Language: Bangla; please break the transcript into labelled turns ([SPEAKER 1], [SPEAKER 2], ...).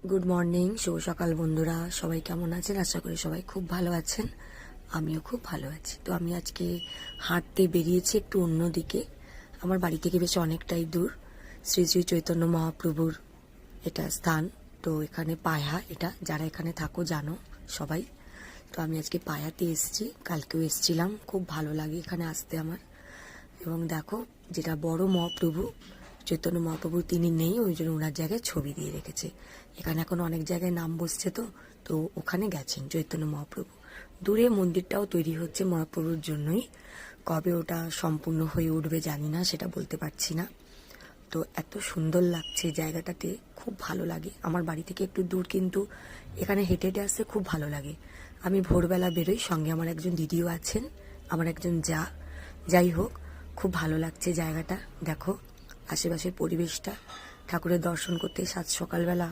[SPEAKER 1] গুড মর্নিং, শুভ সকাল বন্ধুরা। সবাই কেমন আছেন? আশা করি সবাই খুব ভালো আছেন। আমিও খুব ভালো আছি। তো আমি আজকে হাঁটতে বেরিয়েছি একটু অন্যদিকে। আমার বাড়ি থেকে বেশ অনেকটাই দূর। শ্রী শ্রী চৈতন্য মহাপ্রভুর এটা স্থান। তো এখানে পায়া, এটা যারা এখানে থাকো জানো সবাই। তো আমি আজকে পায়াতে এসেছি, কালকেও এসেছিলাম। খুব ভালো লাগে এখানে আসতে আমার। এবং দেখো, যেটা বড় মহাপ্রভু চৈতন্য মহাপ্রভু তিনি নেই, ওই জন্য ওনার জায়গায় ছবি দিয়ে রেখেছে। এখানে এখন অনেক জায়গায় নাম বসছে, তো ওখানে গেছেন চৈতন্য মহাপ্রভু। দূরে মন্দিরটাও তৈরি হচ্ছে মহাপ্রভুর জন্যই। কবে ওটা সম্পূর্ণ হয়ে উঠবে জানি না, সেটা বলতে পারছি না। তো এত সুন্দর লাগছে জায়গাটাতে, খুব ভালো লাগে। আমার বাড়ি থেকে একটু দূর, কিন্তু এখানে হেঁটে হেঁটে আসতে খুব ভালো লাগে। আমি ভোরবেলা বেরোই, সঙ্গে আমার একজন দিদিও আছেন, আমার একজন যাই হোক, খুব ভালো লাগছে জায়গাটা। দেখো আশেপাশের পরিবেশটা, ঠাকুরের দর্শন করতে সাত সকালবেলা